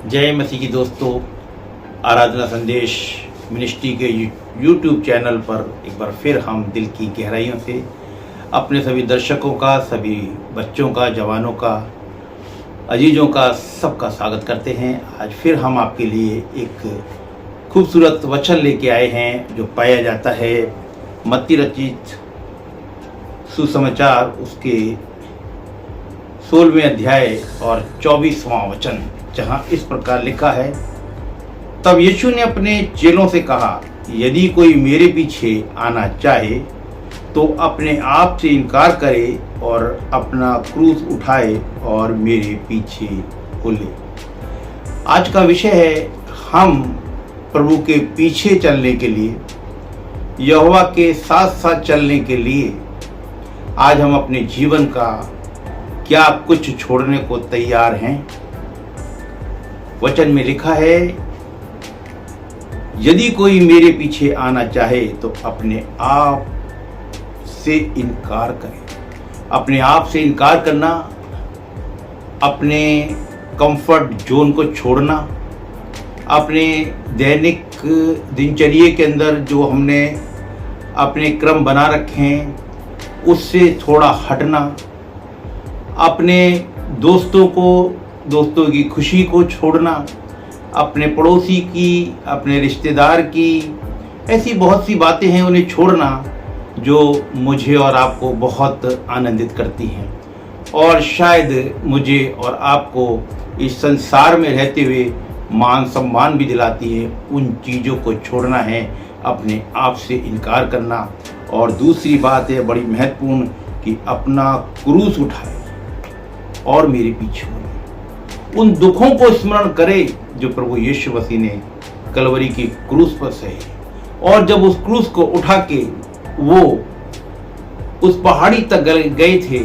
जय मसीह की दोस्तों, आराधना संदेश मिनिस्ट्री के यूट्यूब चैनल पर एक बार फिर हम दिल की गहराइयों से अपने सभी दर्शकों का, सभी बच्चों का, जवानों का, अजीजों का, सबका स्वागत करते हैं। आज फिर हम आपके लिए एक खूबसूरत वचन लेके आए हैं जो पाया जाता है मत्ती रचित सुसमाचार उसके 16वें अध्याय और 24वां वचन, जहाँ इस प्रकार लिखा है। तब यीशु ने अपने चेलों से कहा, यदि कोई मेरे पीछे आना चाहे तो अपने आप से इनकार करे और अपना क्रूस उठाए और मेरे पीछे चले। आज का विषय है, हम प्रभु के पीछे चलने के लिए, यहोवा के साथ साथ चलने के लिए आज हम अपने जीवन का क्या कुछ छोड़ने को तैयार हैं। वचन में लिखा है, यदि कोई मेरे पीछे आना चाहे तो अपने आप से इनकार करे। अपने आप से इनकार करना, अपने कंफर्ट जोन को छोड़ना, अपने दैनिक दिनचर्या के अंदर जो हमने अपने क्रम बना रखे हैं उससे थोड़ा हटना, अपने दोस्तों की खुशी को छोड़ना, अपने पड़ोसी की, अपने रिश्तेदार की, ऐसी बहुत सी बातें हैं उन्हें छोड़ना जो मुझे और आपको बहुत आनंदित करती हैं और शायद मुझे और आपको इस संसार में रहते हुए मान सम्मान भी दिलाती है। उन चीज़ों को छोड़ना है, अपने आप से इनकार करना। और दूसरी बात है बड़ी महत्वपूर्ण कि अपना क्रूस उठाए और मेरे पीछे हो। उन दुखों को स्मरण करे जो प्रभु यीशु मसीह ने कलवरी की क्रूस पर सहे, और जब उस क्रूस को उठा के वो उस पहाड़ी तक गए थे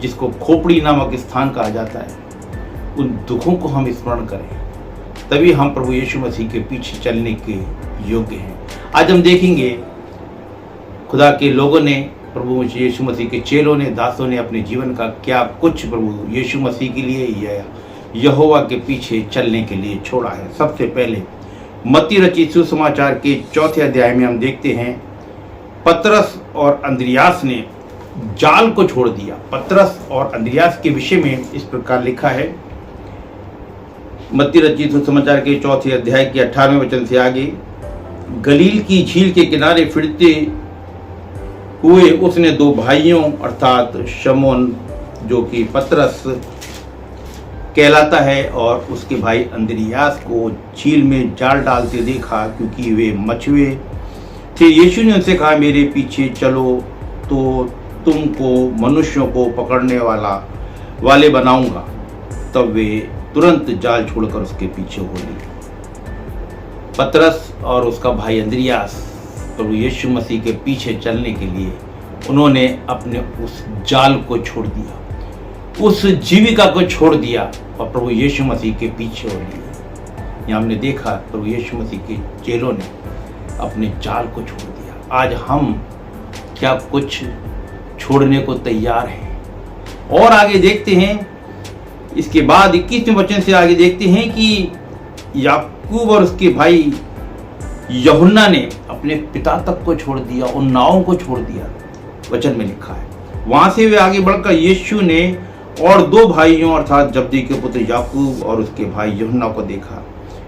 जिसको खोपड़ी नामक स्थान कहा जाता है, उन दुखों को हम स्मरण करें, तभी हम प्रभु यीशु मसीह के पीछे चलने के योग्य हैं। आज हम देखेंगे खुदा के लोगों ने, प्रभु यीशु मसीह के चेलों ने, दासों ने अपने जीवन का क्या कुछ प्रभु यीशु मसीह के लिए या यहोवा के पीछे चलने के लिए छोड़ा है। सबसे पहले मत्ती रचित सुसमाचार के 4थे अध्याय में हम देखते हैं, पतरस और अंद्रियास ने जाल को छोड़ दिया। पतरस और अंद्रियास के विषय में इस प्रकार लिखा है, मत्ती रचित सुसमाचार के 4थे अध्याय के 18वें वचन से आगे, गलील की झील के किनारे फिरते हुए उसने दो भाइयों अर्थात शमौन जो कि पतरस कहलाता है और उसके भाई अंद्रियास को झील में जाल डालते देखा, क्योंकि वे मछुए थे। यीशु ने उनसे कहा, मेरे पीछे चलो तो तुमको मनुष्यों को पकड़ने वाले बनाऊंगा। तब वे तुरंत जाल छोड़कर उसके पीछे हो लिए। पतरस और उसका भाई अंद्रियास प्रभु यीशु मसीह के पीछे चलने के लिए उन्होंने अपने उस जाल को छोड़ दिया, उस जीविका को छोड़ दिया और प्रभु यीशु मसीह के पीछे हो लिए। यहाँ हमने देखा प्रभु यीशु मसीह के चेलों ने अपने जाल को छोड़ दिया। आज हम क्या कुछ छोड़ने को तैयार हैं। और आगे देखते हैं, इसके बाद 21वें वचन से आगे देखते हैं कि याकूब और उसके भाई यूहन्ना ने अपने पिता तक को छोड़ दिया, उन नावों को छोड़ दिया। वचन में लिखा है, वहां से वे आगे बढ़कर यीशु ने और दो भाइयों अर्थात जब्दी के पुत्र याकूब और उसके भाई यूहन्ना को देखा।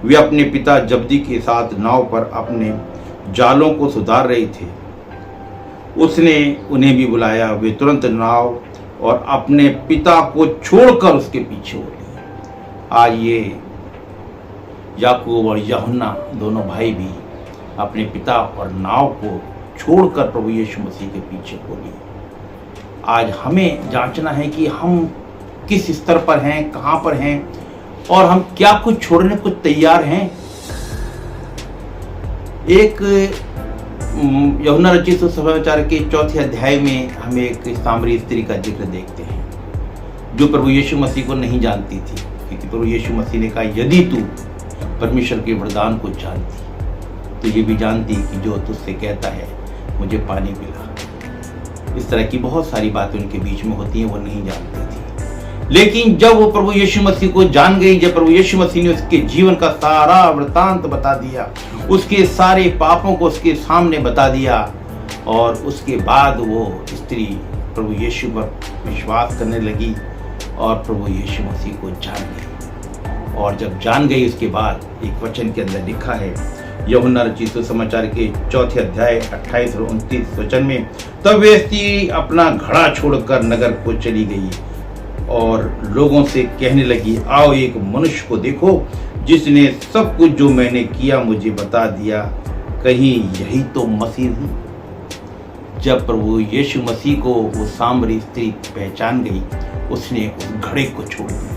वे अपने पिता जब्दी के साथ नाव पर अपने जालों को सुधार रहे थे। उसने उन्हें भी बुलाया। वे तुरंत नाव और अपने पिता को छोड़कर उसके पीछे हो लिए। आज ये याकूब और यूहन्ना दोनों भाई भी अपने पिता और नाव को छोड़कर प्रभु यीशु मसीह के पीछे हो लिए। आज हमें जांचना है कि हम किस स्तर पर हैं, कहां पर हैं और हम क्या कुछ छोड़ने को तैयार हैं। एक यूहन्ना रचित सुसमाचार के 4थे अध्याय में हम एक सामरी स्त्री का जिक्र देखते हैं जो प्रभु यीशु मसीह को नहीं जानती थी, क्योंकि प्रभु यीशु मसीह ने कहा, यदि तू परमेश्वर के वरदान को जानती तो ये भी जानती कि जो तुझसे कहता है मुझे पानी पिला। इस तरह की बहुत सारी बातें उनके बीच में होती हैं, वो नहीं जानती थी। लेकिन जब वो प्रभु यीशु मसीह को जान गई, जब प्रभु यीशु मसीह ने उसके जीवन का सारा वृतांत बता दिया, उसके सारे पापों को उसके सामने बता दिया, और उसके बाद वो स्त्री प्रभु यीशु पर विश्वास करने लगी और प्रभु यीशु मसीह को जान गई। और जब जान गई उसके बाद एक वचन के अंदर लिखा है, यूहन्ना रचित सुसमाचार के 4 अध्याय 28 और 29 वचन में, तब वे स्त्री अपना घड़ा छोड़कर नगर को चली गई और लोगों से कहने लगी, आओ एक मनुष्य को देखो जिसने सब कुछ जो मैंने किया मुझे बता दिया, कहीं यही तो मसीह है। जब प्रभु यीशु मसीह को वो सामरी स्त्री पहचान गई, उसने उस घड़े को छोड़ दिया।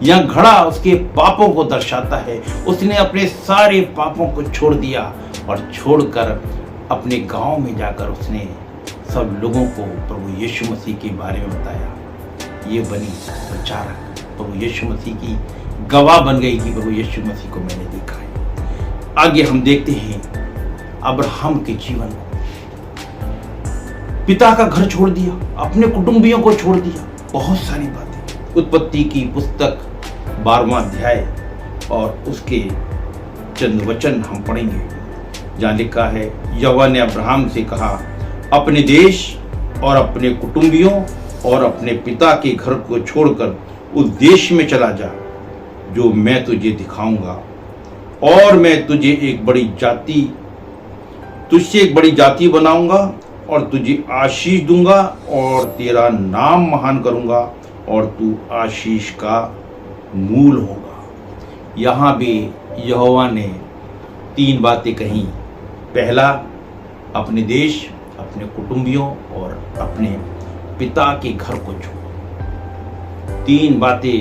यह घड़ा उसके पापों को दर्शाता है। उसने अपने सारे पापों को छोड़ दिया और छोड़कर अपने गांव में जाकर उसने सब लोगों को प्रभु यीशु मसीह के बारे में बताया। ये बनी प्रचारक, प्रभु यीशु मसीह की गवाह बन गई कि प्रभु यीशु मसीह को मैंने देखा है। आगे हम देखते हैं अब्राहम के जीवन को। पिता का घर छोड़ दिया, अपने कुटुंबियों को छोड़ दिया, बहुत सारी बातें। उत्पत्ति की पुस्तक 12वां अध्याय और उसके चंद वचन हम पढ़ेंगे, जहाँ लिखा है, यहोवा ने अब्राहम से कहा, अपने देश और अपने कुटुंबियों और अपने पिता के घर को छोड़कर उस देश में चला जा जो मैं तुझे दिखाऊंगा, और मैं तुझे तुझसे एक बड़ी जाति बनाऊंगा और तुझे आशीष दूंगा और तेरा नाम महान करूंगा और तू आशीष का मूल होगा। यहाँ भी यहोवा ने 3 बातें कही। पहला, अपने देश, अपने कुटुंबियों और अपने पिता के घर को छोड़। 3 बातें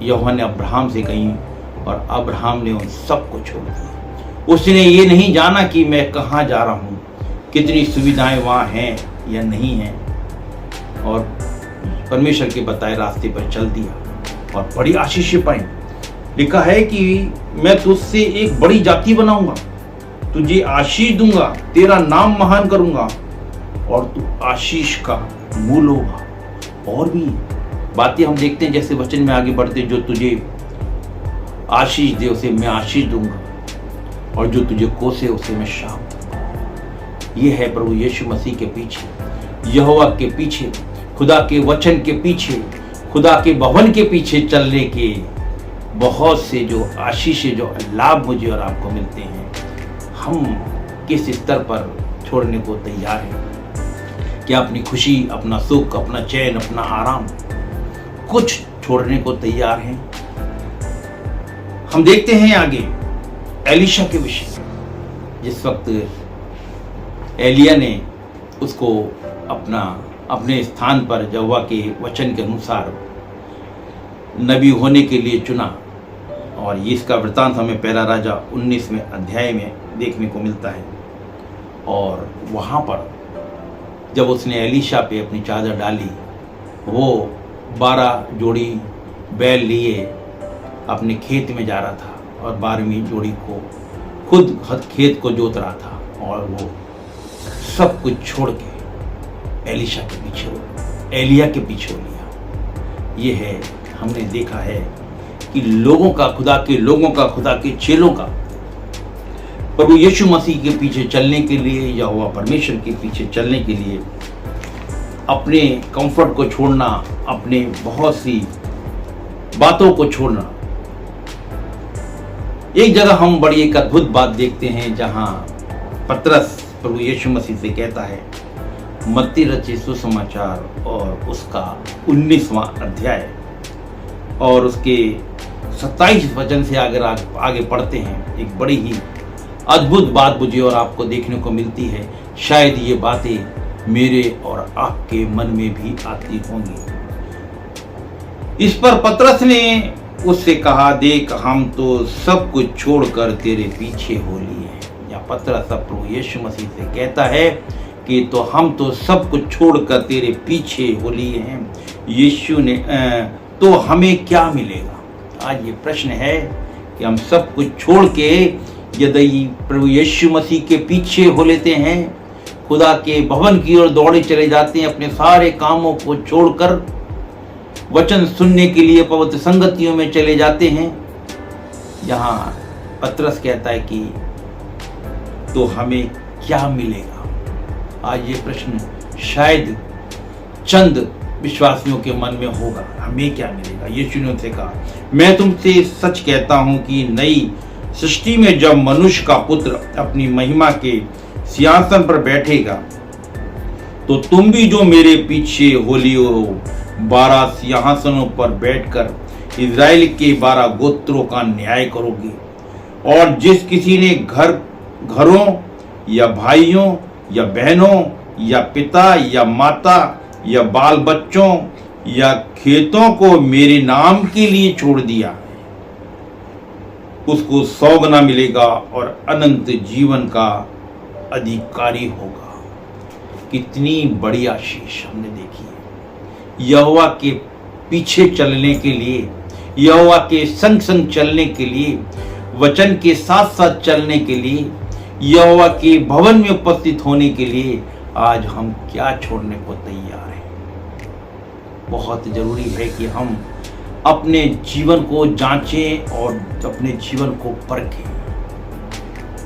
यहोवा ने अब्राहम से कही और अब्राहम ने उन सबको छोड़ दिया। उसने ये नहीं जाना कि मैं कहाँ जा रहा हूँ, कितनी सुविधाएं वहाँ हैं या नहीं हैं, और परमेश्वर के बताए रास्ते पर चल दिया और बड़ी आशीष पाई। लिखा है कि मैं तुझसे एक बड़ी जाति बनाऊंगा, तुझे आशीष दूंगा, तेरा नाम महान करूंगा और तू आशीष का मूल होगा। और भी बातें हम देखते हैं, जैसे वचन में आगे बढ़ते, जो तुझे आशीष दे उसे मैं आशीष दूंगा और जो तुझे कोसे उसे मैं शाप दूंगा। ये है प्रभु यीशु मसीह के पीछे, यहोवा के पीछे, खुदा के वचन के पीछे, खुदा के भवन के पीछे चलने के बहुत से जो आशीषें, जो लाभ मुझे और आपको मिलते हैं। हम किस स्तर पर छोड़ने को तैयार हैं? क्या अपनी खुशी, अपना सुख, अपना चैन, अपना आराम कुछ छोड़ने को तैयार हैं? हम देखते हैं आगे एलीशा के विषय। जिस वक्त एलिया ने उसको अपने स्थान पर यहोवा के वचन के अनुसार नबी होने के लिए चुना, और इसका वृतांत हमें पहला राजा 19वें अध्याय में देखने को मिलता है। और वहाँ पर जब उसने एलीशा पे अपनी चादर डाली, वो 12 जोड़ी बैल लिए अपने खेत में जा रहा था और 12वीं जोड़ी को खुद खेत को जोत रहा था, और वो सब कुछ छोड़ के एलीशा के पीछे एलिया के पीछे हो लिया। ये है, हमने देखा है कि लोगों का, खुदा के चेलों का प्रभु यीशु मसीह के पीछे चलने के लिए, यहोवा परमेश्वर के पीछे चलने के लिए अपने कंफर्ट को छोड़ना, अपने बहुत सी बातों को छोड़ना। एक जगह हम बड़ी एक अद्भुत बात देखते हैं, जहां पतरस प्रभु यीशु मसीह से कहता है, मत्ती रचित सुसमाचार और उसका 19वां अध्याय और उसके 27 वचन से अगर आगे पढ़ते हैं, एक बड़ी ही अद्भुत बात मुझे और आपको देखने को मिलती है। शायद ये बातें मेरे और आपके मन में भी आती होंगी। इस पर पतरस ने उससे कहा, देख हम तो सब कुछ छोड़कर तेरे पीछे हो लिए हैं। या पतरस प्रभु यीशु मसीह से कहता है कि तो हम तो सब कुछ छोड़कर तेरे पीछे हो लिए हैं। यीशु ने तो हमें क्या मिलेगा? आज ये प्रश्न है कि हम सब कुछ छोड़ के यदि प्रभु यीशु मसीह के पीछे हो लेते हैं, खुदा के भवन की ओर दौड़े चले जाते हैं, अपने सारे कामों को छोड़कर, वचन सुनने के लिए पवित्र संगतियों में चले जाते हैं। यहाँ पतरस कहता है कि तो हमें क्या मिलेगा। आज ये प्रश्न शायद चंद विश्वासियों के मन में होगा, हमें क्या मिलेगा। यीशु ने उनसे कहा, मैं तुमसे सच कहता हूं कि नई सृष्टि में जब मनुष्य का पुत्र अपनी महिमा के सिंहासन पर बैठेगा तो तुम भी जो मेरे पीछे होली हो 12 सिंहासनों पर बैठकर इज़राइल के 12 गोत्रों का न्याय करोगे। और जिस किसी ने घरों या भाइयों या बहनों या पिता या माता या बाल बच्चों या खेतों को मेरे नाम के लिए छोड़ दिया उसको 100 गुना मिलेगा और अनंत जीवन का अधिकारी होगा। कितनी बड़ी आशीष हमने देखी है। यहोवा के पीछे चलने के लिए, यहोवा के संग संग चलने के लिए, वचन के साथ साथ चलने के लिए, यहोवा के भवन में उपस्थित होने के लिए आज हम क्या छोड़ने को तैयार हैं। बहुत जरूरी है कि हम अपने जीवन को जांचें और अपने जीवन को परखें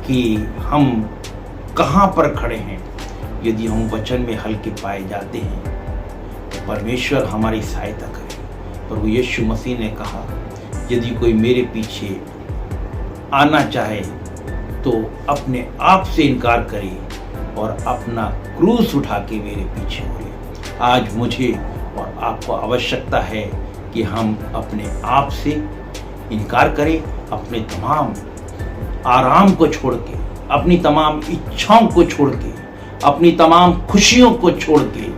कि हम कहाँ पर खड़े हैं। यदि हम वचन में हल्के पाए जाते हैं तो परमेश्वर हमारी सहायता करे। प्रभु यीशु मसीह ने कहा, यदि कोई मेरे पीछे आना चाहे तो अपने आप से इनकार करे और अपना क्रूस उठा के मेरे पीछे हो। आज मुझे और आपको आवश्यकता है कि हम अपने आप से इनकार करें, अपने तमाम आराम को छोड़ के, अपनी तमाम इच्छाओं को छोड़ के, अपनी तमाम खुशियों को छोड़ के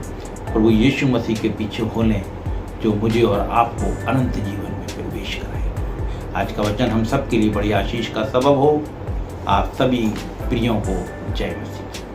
प्रभु यीशु मसीह के पीछे हो लें, जो मुझे और आपको अनंत जीवन में प्रवेश कराएगा। आज का वचन हम सब के लिए बड़ी आशीष का सबब हो। आप सभी प्रियों को जय मसीह।